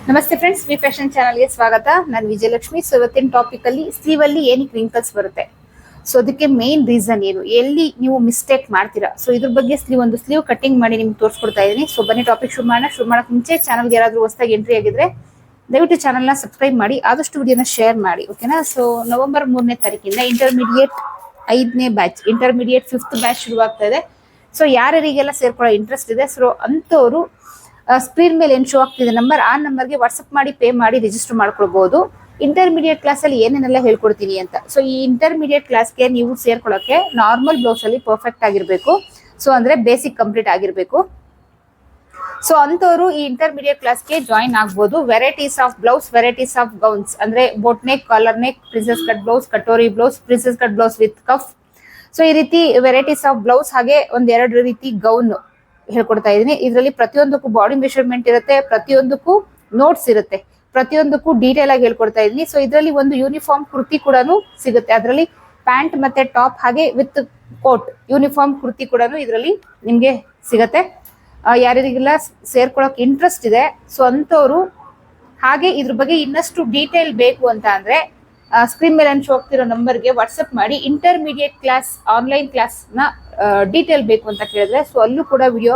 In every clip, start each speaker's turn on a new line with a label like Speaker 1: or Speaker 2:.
Speaker 1: ನಮಸ್ತೆ ಫ್ರೆಂಡ್ಸ್, ವಿಫ್ಯಾಷನ್ ಚಾನಲ್ಗೆ ಸ್ವಾಗತ. ನಾನು ವಿಜಯಲಕ್ಷ್ಮಿ. ಸೊ ಇವತ್ತಿನ ಟಾಪಿಕ್ ಅಲ್ಲಿ ಸ್ಲೀವ್ ಅಲ್ಲಿ ಏನಕ್ಕೆ ರಿಂಕಲ್ಸ್ ಬರುತ್ತೆ, ಸೊ ಅದಕ್ಕೆ ಮೇನ್ ರೀಸನ್ ಏನು, ಎಲ್ಲಿ ನೀವು ಮಿಸ್ಟೇಕ್ ಮಾಡ್ತೀರಾ, ಸೊ ಇದ್ರ ಬಗ್ಗೆ ಒಂದು ಸ್ಲೀವ್ ಕಟಿಂಗ್ ಮಾಡಿ ನಿಮ್ಗೆ ತೋರಿಸ್ಕೊಡ್ತಾ ಇದ್ದೀನಿ. ಸೊ ಬನ್ನಿ ಟಾಪಿಕ್ ಶುರು ಮಾಡಕ್ ಮುಂಚೆ ಚಾನಲ್ಗೆ ಯಾರಾದ್ರೂ ಹೊಸದಾಗಿ ಎಂಟ್ರಿ ಆಗಿದ್ರೆ ದಯವಿಟ್ಟು ಚಾನಲ್ನ ಸಬ್ಸ್ಕ್ರೈಬ್ ಮಾಡಿ, ಆದಷ್ಟು ವಿಡಿಯೋನ ಶೇರ್ ಮಾಡಿ, ಓಕೆನಾ. ಸೊ ನವೆಂಬರ್ 3ನೇ ತಾರೀಕಿಂದ ಇಂಟರ್ಮೀಡಿಯೇಟ್ 5ನೇ ಬ್ಯಾಚ್, ಇಂಟರ್ಮೀಡಿಯೇಟ್ 5th ಬ್ಯಾಚ್ ಶುರುವಾಗ್ತಾ ಇದೆ. ಸೊ ಯಾರ್ಯಾರಿಗೆಲ್ಲ ಸೇರ್ಕೊಳ್ಳೋ ಇಂಟ್ರೆಸ್ಟ್ ಇದೆ, ಸೊ ಅಂಥವ್ರು ಸ್ಕ್ರೀನ್ ಮೇಲೆ ಏನು ಶೋ ಆಗ್ತಿದೆ ನಂಬರ್, ಆ ನಂಬರ್ಗೆ ವಾಟ್ಸಪ್ ಮಾಡಿ ಪೇ ಮಾಡಿ ರಿಜಿಸ್ಟರ್ ಮಾಡ್ಕೊಳ್ಬಹುದು. ಇಂಟರ್ಮೀಡಿಯೇಟ್ ಕ್ಲಾಸ್ ಅಲ್ಲಿ ಏನೇನೆಲ್ಲ ಹೇಳ್ಕೊಡ್ತೀನಿ ಅಂತ. ಸೊ ಈ ಇಂಟರ್ಮೀಡಿಯೇಟ್ ಕ್ಲಾಸ್ಗೆ ನೀವು ಸೇರ್ಕೊಳ್ಳೋಕೆ ನಾರ್ಮಲ್ ಬ್ಲೌಸ್ ಅಲ್ಲಿ ಪರ್ಫೆಕ್ಟ್ ಆಗಿರ್ಬೇಕು, ಸೊ ಅಂದ್ರೆ ಬೇಸಿಕ್ ಕಂಪ್ಲೀಟ್ ಆಗಿರ್ಬೇಕು. ಸೊ ಅಂಥವ್ರು ಈ ಇಂಟರ್ಮೀಡಿಯೇಟ್ ಕ್ಲಾಸ್ಗೆ ಜಾಯಿನ್ ಆಗ್ಬೋದು. Varieties of blouse, varieties of gowns ಅಂದ್ರೆ boat neck, collar neck, princess cut blouse, katori blouse, princess cut blouse with cuff. So ಈ ರೀತಿ ವೆರೈಟೀಸ್ ಆಫ್ ಬ್ಲೌಸ್, ಹಾಗೆ ಒಂದೆರಡು ರೀತಿ ಗೌನ್ ಹೇಳ್ಕೊಡ್ತಾ ಇದೀನಿ. ಇದರಲ್ಲಿ ಪ್ರತಿಯೊಂದಕ್ಕೂ ಬಾಡಿ ಮೆಷರ್ಮೆಂಟ್ ಇರುತ್ತೆ, ಪ್ರತಿಯೊಂದಕ್ಕೂ ನೋಟ್ಸ್ ಇರುತ್ತೆ, ಪ್ರತಿಯೊಂದಕ್ಕೂ ಡೀಟೇಲ್ ಆಗಿ ಹೇಳ್ಕೊಡ್ತಾ ಇದೀನಿ. ಸೊ ಇದರಲ್ಲಿ ಒಂದು ಯೂನಿಫಾರ್ಮ್ ಕುರ್ತಿ ಕೂಡ ಸಿಗುತ್ತೆ, ಅದರಲ್ಲಿ ಪ್ಯಾಂಟ್ ಮತ್ತೆ ಟಾಪ್ ಹಾಗೆ ವಿತ್ ಕೋಟ್ ಯೂನಿಫಾರ್ಮ್ ಕುರ್ತಿ ಕೂಡ ಇದರಲ್ಲಿ ನಿಮ್ಗೆ ಸಿಗತ್ತೆ. ಯಾರಿಗೆಲ್ಲ ಸೇರ್ಕೊಳಕ್ ಇಂಟ್ರೆಸ್ಟ್ ಇದೆ, ಸೊ ಅಂಥವ್ರು ಹಾಗೆ ಇದ್ರ ಬಗ್ಗೆ ಇನ್ನಷ್ಟು ಡೀಟೇಲ್ ಬೇಕು ಅಂತ ಅಂದ್ರೆ ಸ್ಕ್ರೀನ್ ಮೇಲೆ ಶೋ ಆಗ್ತಿರೋ ನಂಬರ್ಗೆ ವಾಟ್ಸಪ್ ಮಾಡಿ ಇಂಟರ್ಮೀಡಿಯೇಟ್ ಕ್ಲಾಸ್, ಆನ್ಲೈನ್ ಕ್ಲಾಸ್ ನ ಡೀಟೇಲ್ ಬೇಕು ಅಂತ ಕೇಳಿದ್ರೆ ಸೊ ಅಲ್ಲೂ ಕೂಡ ವಿಡಿಯೋ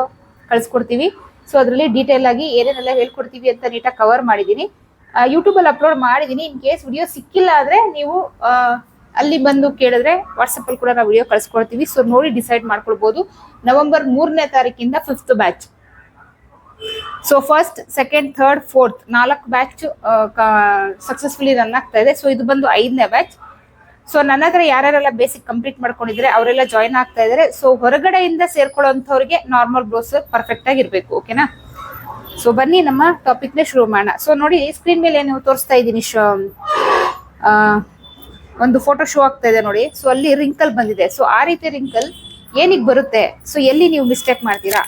Speaker 1: ಕಳಿಸ್ಕೊಡ್ತೀವಿ. ಸೊ ಅದರಲ್ಲಿ ಡೀಟೇಲ್ ಆಗಿ ಏನೇನೆಲ್ಲ ಹೇಳ್ಕೊಡ್ತೀವಿ ಅಂತ ನೀಟಾಗಿ ಕವರ್ ಮಾಡಿದೀನಿ. ಯೂಟ್ಯೂಬ್ ಅಲ್ಲಿ ಅಪ್ಲೋಡ್ ಮಾಡಿದೀನಿ. ಇನ್ ಕೇಸ್ ವಿಡಿಯೋ ಸಿಕ್ಕಿಲ್ಲ ಆದ್ರೆ ನೀವು ಅಲ್ಲಿ ಬಂದು ಕೇಳಿದ್ರೆ ವಾಟ್ಸಪ್ ಅಲ್ಲಿ ಕೂಡ ನಾವು ವಿಡಿಯೋ ಕಳಿಸ್ಕೊಡ್ತೀವಿ. ಸೊ ನೋಡಿ ಡಿಸೈಡ್ ಮಾಡ್ಕೊಳ್ಬಹುದು. ನವೆಂಬರ್ 3ನೇ ತಾರೀಕಿಂದ 5th batch. So first, second, third, fourth 4 batch successfully run ಆಗ್ತಾ ಇದೆ. ಸೊ ಇದು ಬಂದು 5ನೇ ಬ್ಯಾಚ್. ಸೊ ನನ್ನ ಹತ್ರ ಯಾರ್ಯಾರೆಲ್ಲ ಬೇಸಿಕ್ ಕಂಪ್ಲೀಟ್ ಮಾಡ್ಕೊಂಡಿದ್ರೆ ಅವರೆಲ್ಲ ಜಾಯಿನ್ ಆಗ್ತಾ ಇದಾರೆ. ಸೊ ಹೊರಗಡೆಯಿಂದ ಸೇರ್ಕೊಳ್ಳೋಂಥವ್ರಿಗೆ ನಾರ್ಮಲ್ ಬ್ಲೌಸ್ ಪರ್ಫೆಕ್ಟ್ ಆಗಿರ್ಬೇಕು, ಓಕೆನಾ. ಸೊ ಬನ್ನಿ ನಮ್ಮ ಟಾಪಿಕ್ ನೇ ಶುರು ಮಾಡೋಣ. ಸೊ ನೋಡಿ ಸ್ಕ್ರೀನ್ ಮೇಲೆ ಏನು ತೋರಿಸ್ತಾ ಇದ್ದೀನಿ, ಒಂದು ಫೋಟೋ ಶೋ ಆಗ್ತಾ ಇದೆ ನೋಡಿ. ಸೊ ಅಲ್ಲಿ ರಿಂಕಲ್ ಬಂದಿದೆ. ಸೊ ಆ ರೀತಿ ರಿಂಕಲ್ ಏನಿಗೆ ಬರುತ್ತೆ, ಸೊ ಎಲ್ಲಿ ನೀವು ಮಿಸ್ಟೇಕ್ ಮಾಡ್ತೀರಾ,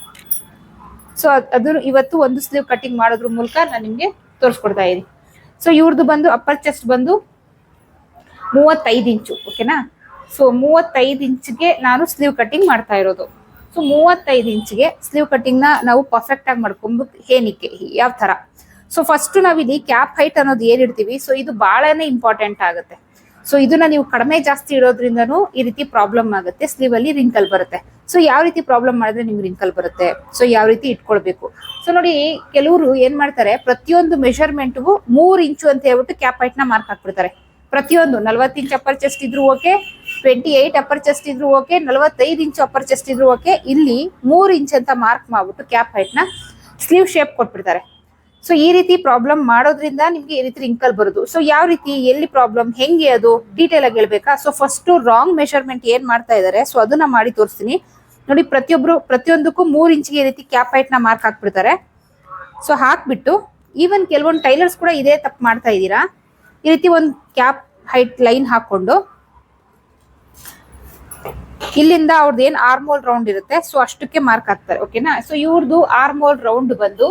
Speaker 1: ಸೊ ಅದು ಇವತ್ತು ಒಂದು ಸ್ಲೀವ್ ಕಟಿಂಗ್ ಮಾಡೋದ್ರ ಮೂಲಕ ನಾನು ನಿಮ್ಗೆ ತೋರಿಸ್ಕೊಡ್ತಾ ಇದ್ದೀನಿ. ಸೊ ಇವ್ರದ್ದು ಬಂದು ಅಪ್ಪರ್ ಚೆಸ್ಟ್ ಬಂದು 35 ಇಂಚು, ಓಕೆನಾ. ಸೊ 35 ಇಂಚ್ಗೆ ನಾನು ಸ್ಲೀವ್ ಕಟಿಂಗ್ ಮಾಡ್ತಾ ಇರೋದು. ಸೊ 35 ಇಂಚ್ಗೆ ಸ್ಲೀವ್ ಕಟಿಂಗ್ ನ ನಾವು ಪರ್ಫೆಕ್ಟ್ ಆಗಿ ಮಾಡ್ಕೊಂಡ್ಬಿಟ್ಟು ಏನಕ್ಕೆ, ಯಾವ ತರ. ಸೊ ಫಸ್ಟ್ ನಾವಿಲ್ಲಿ ಕ್ಯಾಪ್ ಹೈಟ್ ಅನ್ನೋದು ಏನ್ ಇಡ್ತೀವಿ, ಸೊ ಇದು ಬಹಳನೇ ಇಂಪಾರ್ಟೆಂಟ್ ಆಗುತ್ತೆ. ಸೊ ಇದನ್ನ ನೀವು ಕಡಿಮೆ ಜಾಸ್ತಿ ಇಡೋದ್ರಿಂದನೂ ಈ ರೀತಿ ಪ್ರಾಬ್ಲಮ್ ಆಗುತ್ತೆ, ಸ್ಲೀವ್ ಅಲ್ಲಿ ರಿಂಕಲ್ ಬರುತ್ತೆ. ಸೊ ಯಾವ ರೀತಿ ಪ್ರಾಬ್ಲಮ್ ಮಾಡಿದ್ರೆ ನಿಮ್ಗೆ ರಿಂಕಲ್ ಬರುತ್ತೆ, ಸೊ ಯಾವ ರೀತಿ ಇಟ್ಕೊಳ್ಬೇಕು. ಸೊ ನೋಡಿ ಕೆಲವರು ಏನ್ ಮಾಡ್ತಾರೆ, ಪ್ರತಿಯೊಂದು ಮೆಷರ್ಮೆಂಟ್ಗೂ 3 ಇಂಚು ಅಂತ ಹೇಳ್ಬಿಟ್ಟು ಕ್ಯಾಪ್ ಹೈಟ್ ನ ಮಾರ್ಕ್ ಹಾಕ್ಬಿಡ್ತಾರೆ. ಪ್ರತಿಯೊಂದು 40 ಇಂಚ್ ಅಪ್ಪರ್ ಚೆಸ್ಟ್ ಇದ್ರು ಓಕೆ, 28 ಅಪ್ಪರ್ ಚೆಸ್ಟ್ ಇದ್ರು ಓಕೆ, 45 ಇಂಚು ಅಪ್ಪರ್ ಚೆಸ್ಟ್ ಇದ್ರು ಓಕೆ, ಇಲ್ಲಿ 3 ಇಂಚ್ ಅಂತ ಮಾರ್ಕ್ ಮಾಡ್ಬಿಟ್ಟು ಕ್ಯಾಪ್ ಹೈಟ್ ನ ಸ್ಲೀವ್ ಶೇಪ್ ಕೊಟ್ಬಿಡ್ತಾರೆ. ಸೊ ಈ ರೀತಿ ಪ್ರಾಬ್ಲಮ್ ಮಾಡೋದ್ರಿಂದ ನಿಮ್ಗೆ ಈ ರೀತಿ ರಿಂಕಲ್ ಬರೋದು. ಸೊ ಯಾವ ರೀತಿ, ಎಲ್ಲಿ ಪ್ರಾಬ್ಲಮ್, ಹೆಂಗೆ ಅದು ಡೀಟೇಲ್ ಆಗಿ ಹೇಳ್ಬೇಕಾ. ಸೊ ಫಸ್ಟ್ ರಾಂಗ್ ಮೆಷರ್ಮೆಂಟ್ ಏನ್ ಮಾಡ್ತಾ ಇದಾರೆ, ಸೊ ಅದನ್ನ ಮಾಡಿ ತೋರಿಸ್ತೀನಿ ನೋಡಿ. ಪ್ರತಿಯೊಂದಕ್ಕೂ 3 ಇಂಚ್ಗೆ ಈ ರೀತಿ ಕ್ಯಾಪ್ ಹೈಟ್ ನ ಮಾರ್ಕ್ ಹಾಕ್ಬಿಡ್ತಾರೆ. ಸೊ ಹಾಕ್ಬಿಟ್ಟು ಈವನ್ ಕೆಲವೊಂದು ಟೈಲರ್ಸ್ ಕೂಡ ಇದೇ ತಪ್ಪು ಮಾಡ್ತಾ ಇದ್ದೀರಾ. ಈ ರೀತಿ ಒಂದು ಕ್ಯಾಪ್ ಹೈಟ್ ಲೈನ್ ಹಾಕೊಂಡು ಇಲ್ಲಿಂದ ಅವ್ರದ್ದು ಏನ್ ಆರ್ಮೋಲ್ ರೌಂಡ್ ಇರುತ್ತೆ, ಸೊ ಅಷ್ಟಕ್ಕೆ ಮಾರ್ಕ್ ಹಾಕ್ತಾರೆ, ಓಕೆನಾ. ಸೊ ಇವ್ರದ್ದು ಆರ್ಮೋಲ್ ರೌಂಡ್ ಬಂದು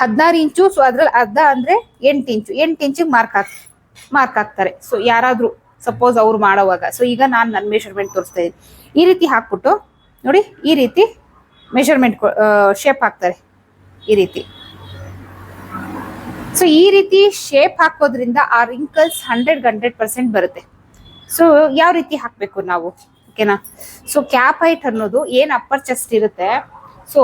Speaker 1: 16 ಇಂಚು. ಸೊ ಅದ್ರಲ್ಲಿ ಅರ್ಧ ಅಂದ್ರೆ 8 ಇಂಚು, 8 ಇಂಚಿಗೆ ಮಾರ್ಕ್ ಹಾಕ್ತಾರೆ. ಸೊ ಯಾರಾದ್ರೂ ಸಪೋಸ್ ಅವ್ರು ಮಾಡೋವಾಗ, ಸೊ ಈಗ ನಾನು ನನ್ನ ಮೆಷರ್ಮೆಂಟ್ ತೋರಿಸ್ತಾ ಇದ್ದೀನಿ. ಈ ರೀತಿ ಹಾಕ್ಬಿಟ್ಟು ನೋಡಿ, ಈ ರೀತಿ ಮೆಷರ್ಮೆಂಟ್ ಶೇಪ್ ಹಾಕ್ತಾರೆ, ಈ ರೀತಿ. ಸೊ ಈ ರೀತಿ ಶೇಪ್ ಹಾಕೋದ್ರಿಂದ ಆ ರಿಂಕಲ್ಸ್ 100% ಬರುತ್ತೆ. ಸೊ ಯಾವ ರೀತಿ ಹಾಕ್ಬೇಕು ನಾವು, ಓಕೆನಾ. ಸೊ ಕ್ಯಾಪ್ ಹೈಟ್ ಅನ್ನೋದು ಏನ್ ಅಪ್ಪರ್ ಚೆಸ್ಟ್ ಇರುತ್ತೆ, ಸೊ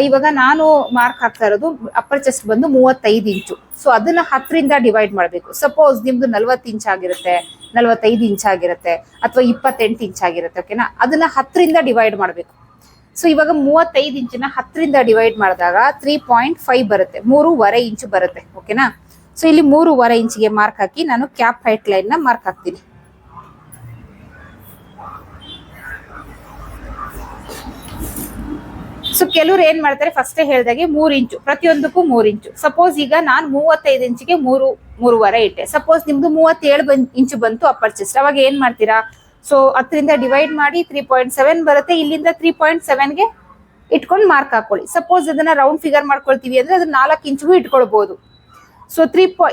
Speaker 1: ಇವಾಗ ನಾನು ಮಾರ್ಕ್ ಹಾಕ್ತಾ ಇರೋದು ಅಪ್ಪರ್ ಚೆಸ್ಟ್ ಬಂದು 35 ಇಂಚು. ಸೊ ಅದನ್ನ 10ರಿಂದ ಡಿವೈಡ್ ಮಾಡಬೇಕು. ಸಪೋಸ್ ನಿಮ್ದು 40 ಇಂಚ್ ಆಗಿರುತ್ತೆ, 45 ಇಂಚ್ ಆಗಿರುತ್ತೆ, ಅಥವಾ 28 ಇಂಚ್ ಆಗಿರುತ್ತೆ, ಓಕೆನಾ. ಅದನ್ನ 10ರಿಂದ ಡಿವೈಡ್ ಮಾಡಬೇಕು. ಸೊ ಇವಾಗ 35 ಇಂಚಿನ 10ರಿಂದ ಡಿವೈಡ್ ಮಾಡಿದಾಗ 3.5 ಬರುತ್ತೆ, 3.5 ಇಂಚು ಬರುತ್ತೆ, ಓಕೆನಾ. ಸೊ ಇಲ್ಲಿ 3.5 ಇಂಚಿಗೆ ಮಾರ್ಕ್ ಹಾಕಿ ನಾನು ಕ್ಯಾಪ್ ಹೈಟ್ ಲೈನ್ ನ ಮಾರ್ಕ್ ಹಾಕ್ತೀನಿ. ಸೊ ಕೆಲವ್ರು ಏನ್ ಮಾಡ್ತಾರೆ, ಫಸ್ಟೇ ಹೇಳ್ದಾಗೆ 3 ಇಂಚು, ಪ್ರತಿಯೊಂದಕ್ಕೂ 3 ಇಂಚು. ಸಪೋಸ್ ಈಗ ನಾನು 35 ಇಂಚಿಗೆ 3.5 ಇಟ್ಟೆ. ಸಪೋಸ್ ನಿಮ್ದು 37 ಇಂಚು ಬಂತು ಅಪ್ಪರ್ ಚೆಸ್ಟ್, ಅವಾಗ ಏನ್ ಮಾಡ್ತೀರಾ, ಸೊ 10ರಿಂದ ಡಿವೈಡ್ ಮಾಡಿ 3.7 ಬರುತ್ತೆ. ಇಲ್ಲಿಂದ 3.7ಗೆ ಇಟ್ಕೊಂಡು ಮಾರ್ಕ್ ಹಾಕೊಳ್ಳಿ. ಸಪೋಸ್ ಅದನ್ನ ರೌಂಡ್ ಫಿಗರ್ ಮಾಡ್ಕೊಳ್ತೀವಿ ಅಂದ್ರೆ ಅದನ್ನ 4 ಇಂಚಿಗೂ ಇಟ್ಕೊಳ್ಬಹುದು. ಸೊ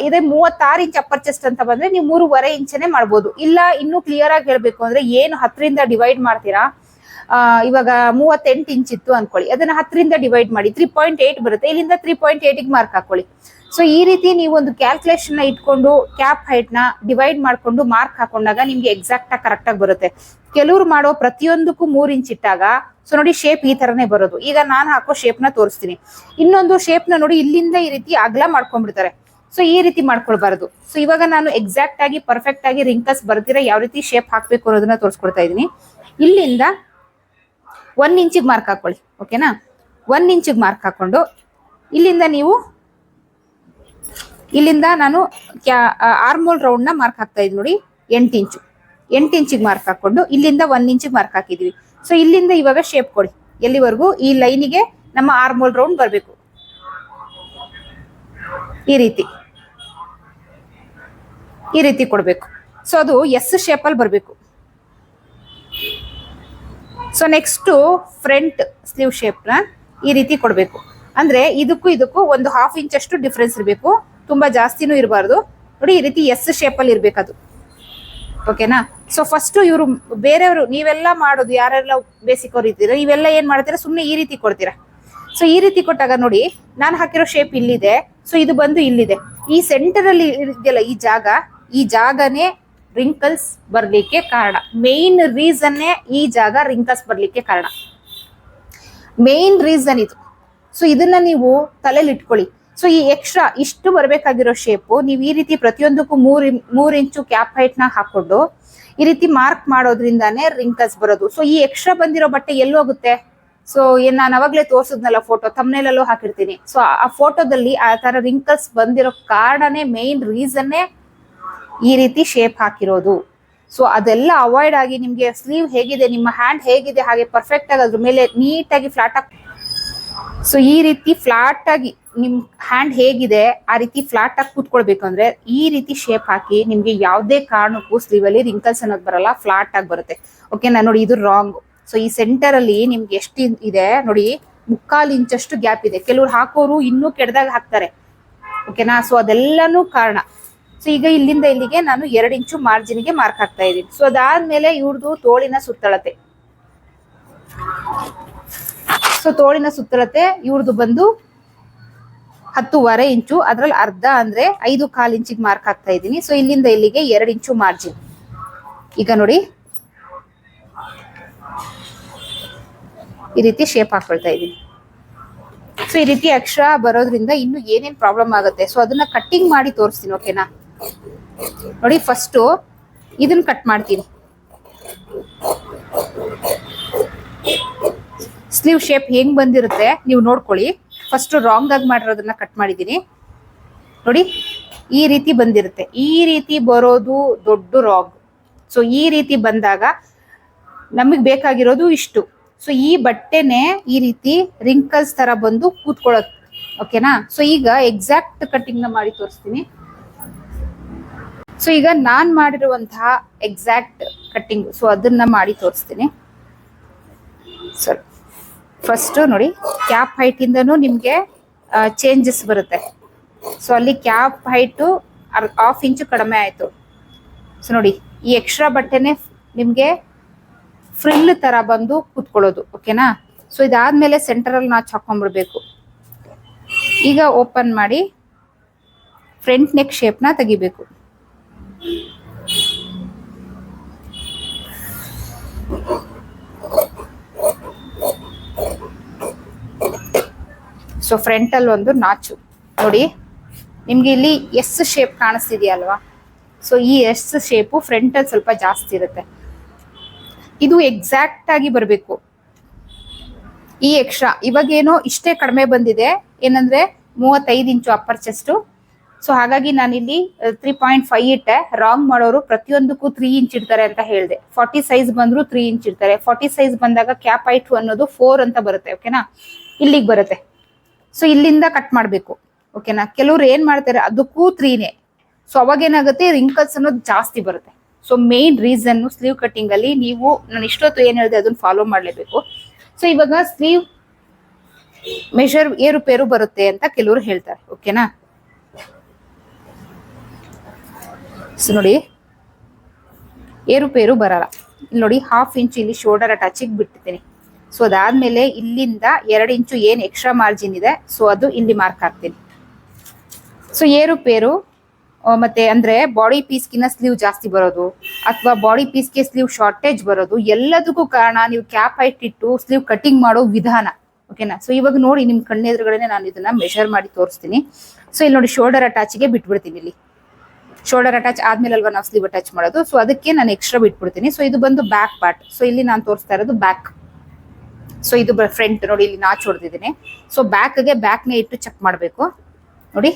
Speaker 1: ಇದೇ 36 ಇಂಚ್ ಅಪ್ಪರ್ ಚೆಸ್ಟ್ ಅಂತ ಬಂದ್ರೆ ನೀವು 3.5 ಇಂಚನೇ ಮಾಡ್ಬೋದು. ಇಲ್ಲ ಇನ್ನೂ ಕ್ಲಿಯರ್ ಆಗಿ ಹೇಳ್ಬೇಕು ಅಂದ್ರೆ ಏನು 10ರಿಂದ ಡಿವೈಡ್ ಮಾಡ್ತೀರಾ, ಇವಾಗ 38 ಇಂಚ್ ಇತ್ತು ಅನ್ಕೊಳ್ಳಿ, ಅದನ್ನ 10ರಿಂದ ಡಿವೈಡ್ ಮಾಡಿ 3.8 ಬರುತ್ತೆ. ಇಲ್ಲಿಂದ 3.8ಗೆ ಮಾರ್ಕ್ ಹಾಕೊಳ್ಳಿ. ಸೊ ಈ ರೀತಿ ನೀವು ಒಂದು ಕ್ಯಾಲ್ಕುಲೇಷನ್ ಇಟ್ಕೊಂಡು ಕ್ಯಾಪ್ ಹೈಟ್ ನ ಡಿವೈಡ್ ಮಾಡ್ಕೊಂಡು ಮಾರ್ಕ್ ಹಾಕೊಂಡಾಗ ನಿಮ್ಗೆ ಎಕ್ಸಾಕ್ಟ್ ಆಗಿ ಕರೆಕ್ಟ್ ಆಗಿ ಬರುತ್ತೆ. ಕೆಲವ್ರು ಮಾಡೋ ಪ್ರತಿಯೊಂದಕ್ಕೂ 3 ಇಂಚ್ ಇಟ್ಟಾಗ ಸೊ ನೋಡಿ ಶೇಪ್ ಈ ತರನೇ ಬರೋದು. ಈಗ ನಾನು ಹಾಕೋ ಶೇಪ್ ನ ತೋರಿಸ್ತೀನಿ. ಇನ್ನೊಂದು ಶೇಪ್ ನ ನೋಡಿ ಇಲ್ಲಿಂದ ಈ ರೀತಿ ಅಗಲ ಮಾಡ್ಕೊಂಡ್ಬಿಡ್ತಾರೆ. ಸೊ ಈ ರೀತಿ ಮಾಡ್ಕೊಳ್ಬಾರದು. ಸೊ ಇವಾಗ ನಾನು ಎಕ್ಸಾಕ್ಟ್ ಆಗಿ ಪರ್ಫೆಕ್ಟ್ ಆಗಿ ರಿಂಕಲ್ಸ್ ಬರ್ದಿರ ಯಾವ ರೀತಿ ಶೇಪ್ ಹಾಕ್ಬೇಕು ಅನ್ನೋದನ್ನ ತೋರಿಸ್ಕೊಡ್ತಾ ಇದೀನಿ. ಇಲ್ಲಿಂದ 1 ಇಂಚಿಗೆ ಮಾರ್ಕ್ ಹಾಕೊಳ್ಳಿ. ಓಕೆನಾ, 1 ಇಂಚಿಗೆ ಮಾರ್ಕ್ ಹಾಕೊಂಡು ಇಲ್ಲಿಂದ ನಾನು ಆರ್ಮೋಲ್ ರೌಂಡ್ ನ ಮಾರ್ಕ್ ಹಾಕ್ತಾ ಇದ್ದೀನಿ ನೋಡಿ. 8 ಇಂಚಿಗೆ ಮಾರ್ಕ್ ಹಾಕೊಂಡು ಇಲ್ಲಿಂದ 1 ಇಂಚಿಗೆ ಮಾರ್ಕ್ ಹಾಕಿದ್ವಿ. ಸೊ ಇಲ್ಲಿಂದ ಇವಾಗ ಶೇಪ್ ಕೊಡಿ. ಎಲ್ಲಿವರೆಗೂ ಈ ಲೈನಿಗೆ ನಮ್ಮ ಆರ್ಮೋಲ್ ರೌಂಡ್ ಬರಬೇಕು. ಈ ರೀತಿ ಕೊಡ್ಬೇಕು. ಸೊ ಅದು ಎಸ್ ಶೇಪ್ ಅಲ್ಲಿ ಬರಬೇಕು. So next front sleeve shape ನ ಈ ರೀತಿ ಕೊಡ್ಬೇಕು. ಅಂದ್ರೆ ಇದಕ್ಕೂ ಒಂದು 1/2 ಇಂಚ್ ಅಷ್ಟು ಡಿಫ್ರೆನ್ಸ್ ಇರಬೇಕು. ತುಂಬಾ ಜಾಸ್ತಿನೂ ಇರಬಾರ್ದು. ನೋಡಿ ಈ ರೀತಿ ಎಸ್ ಶೇಪ್ ಅಲ್ಲಿ ಇರ್ಬೇಕು ಅದು. ಓಕೆನಾ. ಸೊ ಫಸ್ಟ್ ಇವರು ಬೇರೆಯವರು ನೀವೆಲ್ಲ ಮಾಡೋದು ಯಾರೆಲ್ಲ ಬೇಸಿಕ್ ಅವ್ರು ಇದ್ದೀರಾ, ನೀವೆಲ್ಲ ಏನ್ ಮಾಡ್ತೀರಾ, ಸುಮ್ಮನೆ ಈ ರೀತಿ ಕೊಡ್ತೀರಾ. ಸೊ ಈ ರೀತಿ ಕೊಟ್ಟಾಗ ನೋಡಿ ನಾನು ಹಾಕಿರೋ ಶೇಪ್ ಇಲ್ಲಿದೆ. ಸೊ ಇದು ಬಂದು ಇಲ್ಲಿದೆ. ಈ ಸೆಂಟರ್ ಅಲ್ಲಿ ಇದೆಯಲ್ಲ ಈ ಜಾಗನೇ ರಿಂಕಲ್ಸ್ ಬರ್ಲಿಕ್ಕೆ ಕಾರಣ. ಮೇನ್ ರೀಸನ್ನೇ ಈ ಜಾಗ ರಿಂಕಲ್ಸ್ ಬರ್ಲಿಕ್ಕೆ ಕಾರಣ. ಮೇನ್ ರೀಸನ್ ಇದು. ಸೊ ಇದನ್ನ ನೀವು ತಲೆಯಲ್ಲಿ ಇಟ್ಕೊಳ್ಳಿ. ಸೊ ಈ ಎಕ್ಸ್ಟ್ರಾ ಇಷ್ಟು ಬರ್ಬೇಕಾಗಿರೋ ಶೇಪ್ ನೀವು ಈ ರೀತಿ ಪ್ರತಿಯೊಂದಕ್ಕೂ 3 ಇಂಚು ಕ್ಯಾಪ್ ಹೈಟ್ ನ ಹಾಕೊಂಡು ಈ ರೀತಿ ಮಾರ್ಕ್ ಮಾಡೋದ್ರಿಂದಾನೇ ರಿಂಕಲ್ಸ್ ಬರೋದು. ಸೊ ಈ ಎಕ್ಸ್ಟ್ರಾ ಬಂದಿರೋ ಬಟ್ಟೆ ಎಲ್ಲೋಗುತ್ತೆ? ಸೊ ನಾನು ಅವಾಗ್ಲೇ ತೋರ್ಸಿದ್ನಲ್ಲ ಫೋಟೋ, ತಮ್ನೇಲಲ್ಲೂ ಹಾಕಿರ್ತೀನಿ. ಸೊ ಆ ಫೋಟೋದಲ್ಲಿ ಆ ತರ ರಿಂಕಲ್ಸ್ ಬಂದಿರೋ ಕಾರಣನೇ, ಮೇನ್ ರೀಸನ್ನೇ ಈ ರೀತಿ ಶೇಪ್ ಹಾಕಿರೋದು. ಸೊ ಅದೆಲ್ಲ ಅವಾಯ್ಡ್ ಆಗಿ ನಿಮ್ಗೆ ಸ್ಲೀವ್ ಹೇಗಿದೆ, ನಿಮ್ಮ ಹ್ಯಾಂಡ್ ಹೇಗಿದೆ ಹಾಗೆ ಪರ್ಫೆಕ್ಟ್ ಆಗಿ ಅದ್ರ ಮೇಲೆ ನೀಟಾಗಿ ಫ್ಲಾಟ್ ಆಗಿ, ಸೊ ಈ ರೀತಿ ಫ್ಲಾಟ್ ಆಗಿ ನಿಮ್ ಹ್ಯಾಂಡ್ ಹೇಗಿದೆ ಆ ರೀತಿ ಫ್ಲಾಟ್ ಆಗಿ ಕೂತ್ಕೊಳ್ಬೇಕು. ಅಂದ್ರೆ ಈ ರೀತಿ ಶೇಪ್ ಹಾಕಿ ನಿಮ್ಗೆ ಯಾವುದೇ ಕಾರಣಕ್ಕೂ ಸ್ಲೀವ್ ಅಲ್ಲಿ ರಿಂಕಲ್ಸ್ ಅನ್ನೋದು ಬರಲ್ಲ, ಫ್ಲಾಟ್ ಆಗಿ ಬರುತ್ತೆ. ಓಕೆನಾ. ನೋಡಿ ಇದು ರಾಂಗ್. ಸೊ ಈ ಸೆಂಟರ್ ಅಲ್ಲಿ ನಿಮ್ಗೆ ಎಷ್ಟು ಇದೆ ನೋಡಿ, 3/4 ಇಂಚಷ್ಟು ಗ್ಯಾಪ್ ಇದೆ. ಕೆಲವ್ರು ಹಾಕೋರು ಇನ್ನೂ ಕೆಡ್ದಾಗ ಹಾಕ್ತಾರೆ. ಓಕೆನಾ. ಸೊ ಅದೆಲ್ಲಾನು ಕಾರಣ. ಸೊ ಈಗ ಇಲ್ಲಿಂದ ಇಲ್ಲಿಗೆ ನಾನು 2 ಇಂಚು ಮಾರ್ಜಿನ್ಗೆ ಮಾರ್ಕ್ ಹಾಕ್ತಾ ಇದ್ದೀನಿ. ಸೊ ಅದಾದ್ಮೇಲೆ ಇವ್ರದ್ದು ತೋಳಿನ ಸುತ್ತಳತೆ. ಸೊ ತೋಳಿನ ಸುತ್ತಳತೆ ಇವ್ರದ್ದು ಬಂದು 10.5 ಇಂಚು. ಅದ್ರಲ್ಲಿ ಅರ್ಧ ಅಂದ್ರೆ 5/4 ಇಂಚಿಗೆ ಮಾರ್ಕ್ ಹಾಕ್ತಾ ಇದ್ದೀನಿ. ಸೊ ಇಲ್ಲಿಂದ ಇಲ್ಲಿಗೆ 2 ಇಂಚು ಮಾರ್ಜಿನ್. ಈಗ ನೋಡಿ ಈ ರೀತಿ ಶೇಪ್ ಹಾಕೊಳ್ತಾ ಇದ್ದೀನಿ. ಸೊ ಈ ರೀತಿ ಅಕ್ಷರ ಬರೋದ್ರಿಂದ ಇನ್ನು ಏನೇನ್ ಪ್ರಾಬ್ಲಮ್ ಆಗುತ್ತೆ, ಸೊ ಅದನ್ನ ಕಟ್ಟಿಂಗ್ ಮಾಡಿ ತೋರಿಸ್ತೀನಿ. ಓಕೆನಾ. ನೋಡಿ ಫಸ್ಟ್ ಇದನ್ನ ಕಟ್ ಮಾಡ್ತೀನಿ. ಸ್ಲೀವ್ ಶೇಪ್ ಹೆಂಗ್ ಬಂದಿರುತ್ತೆ ನೀವು ನೋಡ್ಕೊಳ್ಳಿ. ಫಸ್ಟ್ ರಾಂಗ್ ಆಗಿ ಮಾಡಿರೋದನ್ನ ಕಟ್ ಮಾಡಿದೀನಿ ನೋಡಿ. ಈ ರೀತಿ ಬಂದಿರುತ್ತೆ. ಈ ರೀತಿ ಬರೋದು ದೊಡ್ಡ ರಾಂಗ್. ಸೊ ಈ ರೀತಿ ಬಂದಾಗ ನಮಗ್ ಬೇಕಾಗಿರೋದು ಇಷ್ಟು. ಸೊ ಈ ಬಟ್ಟೆನೆ ಈ ರೀತಿ ರಿಂಕಲ್ಸ್ ತರ ಬಂದು ಕೂತ್ಕೊಳ್ಳೋದು. ಓಕೆನಾ. ಸೊ ಈಗ ಎಕ್ಸಾಕ್ಟ್ ಕಟ್ಟಿಂಗ್ ನ ಮಾಡಿ ತೋರಿಸ್ತೀನಿ. ಸೊ ಈಗ ನಾನ್ ಮಾಡಿರುವಂತಹ ಎಕ್ಸಾಕ್ಟ್ ಕಟ್ಟಿಂಗ್, ಸೊ ಅದನ್ನ ಮಾಡಿ ತೋರಿಸ್ತೀನಿ. ಸರಿ, ಫಸ್ಟ್ ನೋಡಿ ಕ್ಯಾಪ್ ಹೈಟ್ ಇಂದನೂ ನಿಮ್ಗೆ ಚೇಂಜಸ್ ಬರುತ್ತೆ. ಸೊ ಅಲ್ಲಿ ಕ್ಯಾಪ್ ಹೈಟ್ 1/2 ಇಂಚು ಕಡಿಮೆ ಆಯ್ತು. ಸೊ ನೋಡಿ ಈ ಎಕ್ಸ್ಟ್ರಾ ಬಟ್ಟೆನೆ ನಿಮ್ಗೆ ಫ್ರಿಲ್ ತರ ಬಂದು ಕೂತ್ಕೊಳ್ಳೋದು. ಓಕೆನಾ. ಸೊ ಇದಾದ್ಮೇಲೆ ಸೆಂಟರ್ ಅಲ್ಲಿ ನಾಚ್ ಹಾಕೊಂಡ್ಬಿಡ್ಬೇಕು. ಈಗ ಓಪನ್ ಮಾಡಿ ಫ್ರಂಟ್ ನೆಕ್ ಶೇಪ್ ನ ತೆಗಿಬೇಕು. ಸೊ ಫ್ರಂಟ್ ಅಲ್ಲಿ ಒಂದು ನಾಚು ನೋಡಿ ನಿಮ್ಗೆ ಇಲ್ಲಿ ಎಸ್ ಶೇಪ್ ಕಾಣಿಸ್ತಿದೆಯಲ್ವಾ. ಸೊ ಈ ಎಸ್ ಶೇಪು ಫ್ರಂಟ್ ಅಲ್ಲಿ ಸ್ವಲ್ಪ ಜಾಸ್ತಿ ಇರುತ್ತೆ. ಇದು ಎಕ್ಸಾಕ್ಟ್ ಆಗಿ ಬರಬೇಕು. ಈ ಎಕ್ಸ್ಟ್ರಾ ಇವಾಗೇನೋ ಇಷ್ಟೇ ಕಡಿಮೆ ಬಂದಿದೆ, ಏನಂದ್ರೆ 35 ಇಂಚು ಅಪ್ಪರ್ ಚೆಸ್ಟ್. ಸೊ ಹಾಗಾಗಿ ನಾನಿಲ್ಲಿ 3.5 ಇಟ್ಟೆ. ರಾಂಗ್ ಮಾಡೋರು ಪ್ರತಿಯೊಂದಕ್ಕೂ 3 ಇಂಚ್ ಇಡ್ತಾರೆ ಅಂತ ಹೇಳಿದೆ. 40 ಸೈಜ್ ಬಂದ್ರು 3 ಇಂಚ್ ಇಡ್ತಾರೆ. 40 ಸೈಜ್ ಬಂದಾಗ ಕ್ಯಾಪ್ ಹೈಟ್ ಅನ್ನೋದು 4 ಅಂತ ಬರುತ್ತೆ. ಓಕೆನಾ. ಇಲ್ಲಿಗೆ ಬರುತ್ತೆ. ಸೊ ಇಲ್ಲಿಂದ ಕಟ್ ಮಾಡ್ಬೇಕು. ಓಕೆನಾ. ಕೆಲವ್ರು ಏನ್ ಮಾಡ್ತಾರೆ ಅದಕ್ಕೂ 3ನೇ. ಸೊ ಅವಾಗ ಏನಾಗುತ್ತೆ, ರಿಂಕಲ್ಸ್ ಅನ್ನೋದು ಜಾಸ್ತಿ ಬರುತ್ತೆ. So main reason sleeve cutting ಅಲ್ಲಿ ನೀವು ನಾನು ಇಷ್ಟೊತ್ತು ಏನ್ ಹೇಳಿದೆ ಅದನ್ನ ಫಾಲೋ ಮಾಡ್ಲೇಬೇಕು. ಸೊ ಇವಾಗ ಸ್ಲೀವ್ ಮೆಷರ್ ಏರುಪೇರು ಬರುತ್ತೆ ಅಂತ ಕೆಲವರು ಹೇಳ್ತಾರೆ. ಓಕೆನಾ. ಸೊ ನೋಡಿ ಏರುಪೇರು ಬರಲ್ಲ. ಇಲ್ಲಿ ನೋಡಿ 1/2 ಇಂಚ್ ಇಲ್ಲಿ ಶೋಲ್ಡರ್ ಅಟ್ಯಾಚಿಗೆ ಬಿಟ್ಟಿದ್ದೀನಿ. ಸೊ ಅದಾದ್ಮೇಲೆ ಇಲ್ಲಿಂದ 2 ಇಂಚು ಏನ್ ಎಕ್ಸ್ಟ್ರಾ ಮಾರ್ಜಿನ್ ಇದೆ ಸೊ ಅದು ಇಲ್ಲಿ ಮಾರ್ಕ್ ಹಾಕ್ತೀನಿ. ಸೊ ಏರುಪೇರು ಮತ್ತೆ ಅಂದ್ರೆ ಬಾಡಿ ಪೀಸ್ಗಿನ ಸ್ಲೀವ್ ಜಾಸ್ತಿ ಬರೋದು ಅಥವಾ ಬಾಡಿ ಪೀಸ್ಗೆ ಸ್ಲೀವ್ ಶಾರ್ಟೇಜ್ ಬರೋದು ಎಲ್ಲದಕ್ಕೂ ಕಾರಣ ನೀವು ಕ್ಯಾಪ್ ಹೈಟ್ ಇಟ್ಟು ಸ್ಲೀವ್ ಕಟಿಂಗ್ ಮಾಡೋ ವಿಧಾನ. ಓಕೆನಾ? ಸೊ ಇವಾಗ ನೋಡಿ ನಿಮ್ ಕಣ್ಣೆದುರುಗಡೆ ನಾನು ಇದನ್ನ ಮೆಷರ್ ಮಾಡಿ ತೋರಿಸ್ತೀನಿ. ಸೊ ಇಲ್ಲಿ ನೋಡಿ ಶೋಲ್ಡರ್ ಅಟ್ಯಾಚ್ಗೆ ಬಿಟ್ಬಿಡ್ತೀನಿ. ಇಲ್ಲಿ ಶೋಲ್ಡರ್ ಅಟ್ಯಾಚ್ ಆದ್ಮೇಲೆ ಅಲ್ವಾ ನಾವು ಸ್ಲೀವ್ ಅಟ್ಯಾಚ್ ಮಾಡೋದು. ಸೊ ಅದಕ್ಕೆ ನಾನು ಎಕ್ಸ್ಟ್ರಾ ಬಿಟ್ಬಿಡ್ತೀನಿ. ಸೊ ಇದು ಬಂದು ಬ್ಯಾಕ್ ಪಾರ್ಟ್. ಸೊ ಇಲ್ಲಿ ನಾನು ತೋರಿಸ್ತಾ ಇರೋದು ಬ್ಯಾಕ್. ಸೊ ಇದು ಫ್ರಂಟ್ ನೋಡಿ, ಇಲ್ಲಿ ನಾಚ್ ಹೊಡೆದಿದ್ದೀನಿ. ಸೊ ಬ್ಯಾಕ್ಗೆ ಬ್ಯಾಕ್ನೇ ಇಟ್ಟು ಚೆಕ್ ಮಾಡಬೇಕು. ನೋಡಿ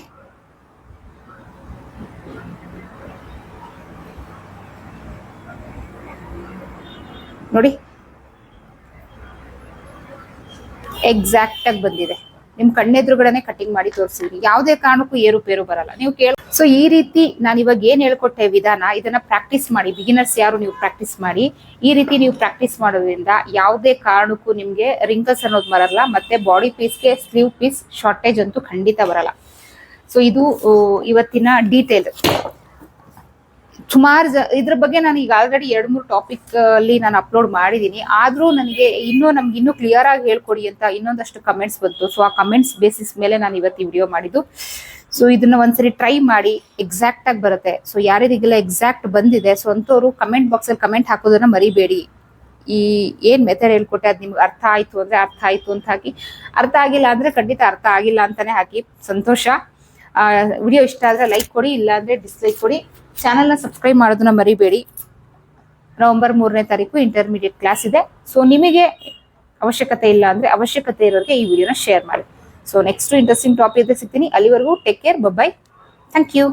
Speaker 1: ನೋಡಿ ಎಕ್ಸಾಕ್ಟ್ ಆಗಿ ಬಂದಿದೆ. ನಿಮ್ ಕಣ್ಣೆದುರುಗಡೆ ಕಟಿಂಗ್ ಮಾಡಿ ತೋರಿಸಿದೀನಿ. ಯಾವುದೇ ಕಾರಣಕ್ಕೂ ಏರುಪೇರು ಬರಲ್ಲ. ನೀವು ಸೊ ಈ ರೀತಿ ನಾನು ಇವಾಗ ಏನ್ ಹೇಳ್ಕೊಟ್ಟೆ ವಿಧಾನ, ಇದನ್ನ ಪ್ರಾಕ್ಟೀಸ್ ಮಾಡಿ. ಬಿಗಿನರ್ಸ್ ಯಾರು ನೀವು ಪ್ರಾಕ್ಟೀಸ್ ಮಾಡಿ. ಈ ರೀತಿ ನೀವು ಪ್ರಾಕ್ಟೀಸ್ ಮಾಡೋದ್ರಿಂದ ಯಾವುದೇ ಕಾರಣಕ್ಕೂ ನಿಮ್ಗೆ ರಿಂಕಲ್ಸ್ ಅನ್ನೋದು ಬರಲ್ಲ. ಮತ್ತೆ ಬಾಡಿ ಪೀಸ್ಗೆ ಸ್ಲೀವ್ ಪೀಸ್ ಶಾರ್ಟೇಜ್ ಅಂತೂ ಖಂಡಿತ ಬರಲ್ಲ. ಸೊ ಇದು ಇವತ್ತಿನ ಡೀಟೇಲ್. ಸುಮಾರು ಇದ್ರ ಬಗ್ಗೆ ನಾನು ಈಗ ಆಲ್ರೆಡಿ 2-3 ಟಾಪಿಕ್ ಅಲ್ಲಿ ನಾನು ಅಪ್ಲೋಡ್ ಮಾಡಿದೀನಿ. ಆದ್ರೂ ನನಗೆ ನಮ್ಗೆ ಇನ್ನೂ ಕ್ಲಿಯರ್ ಆಗಿ ಹೇಳ್ಕೊಡಿ ಅಂತ ಇನ್ನೊಂದಷ್ಟು ಕಮೆಂಟ್ಸ್ ಬಂತು. ಸೊ ಆ ಕಮೆಂಟ್ಸ್ ಬೇಸಿಸ್ ಮೇಲೆ ನಾನು ಇವತ್ತು ವಿಡಿಯೋ ಮಾಡಿದ್ದು. ಸೊ ಇದನ್ನ ಒಂದ್ಸರಿ ಟ್ರೈ ಮಾಡಿ, ಎಕ್ಸಾಕ್ಟ್ ಆಗಿ ಬರುತ್ತೆ. ಸೊ ಯಾರಿಗೆಲ್ಲ ಎಕ್ಸಾಕ್ಟ್ ಬಂದಿದೆ ಸೊ ಅಂತವ್ರು ಕಮೆಂಟ್ ಬಾಕ್ಸ್ ಅಲ್ಲಿ ಕಮೆಂಟ್ ಹಾಕೋದನ್ನ ಮರಿಬೇಡಿ. ಈ ಏನ್ ಮೆಥಡ್ ಹೇಳ್ಕೊಟ್ಟೆ ಅದ್ ನಿಮ್ಗೆ ಅರ್ಥ ಆಯ್ತು ಅಂದ್ರೆ ಅರ್ಥ ಆಯ್ತು ಅಂತ ಹಾಕಿ, ಅರ್ಥ ಆಗಿಲ್ಲ ಅಂದ್ರೆ ಖಂಡಿತ ಅರ್ಥ ಆಗಿಲ್ಲ ಅಂತಾನೆ ಹಾಕಿ. ಸಂತೋಷ. ವಿಡಿಯೋ ಇಷ್ಟ ಆದ್ರೆ ಲೈಕ್ ಕೊಡಿ, ಇಲ್ಲ ಅಂದ್ರೆ ಡಿಸ್ಲೈಕ್ ಕೊಡಿ. ಚಾನಲ್ನ ಸಬ್ಸ್ಕ್ರೈಬ್ ಮಾಡೋದನ್ನ ಮರಿಬೇಡಿ. ನವೆಂಬರ್ 3ನೇ ತಾರೀಕು ಇಂಟರ್ಮೀಡಿಯೇಟ್ ಕ್ಲಾಸ್ ಇದೆ. ಸೊ ನಿಮಗೆ ಅವಶ್ಯಕತೆ ಇಲ್ಲ ಅಂದ್ರೆ ಅವಶ್ಯಕತೆ ಇರೋರಿಗೆ ಈ ವಿಡಿಯೋನ ಶೇರ್ ಮಾಡಿ. ಸೊ ನೆಕ್ಸ್ಟ್ ಇಂಟ್ರೆಸ್ಟಿಂಗ್ ಟಾಪಿಕ್ ಸಿಗ್ತೀನಿ. ಅಲ್ಲಿವರೆಗೂ take care, bye. Thank you.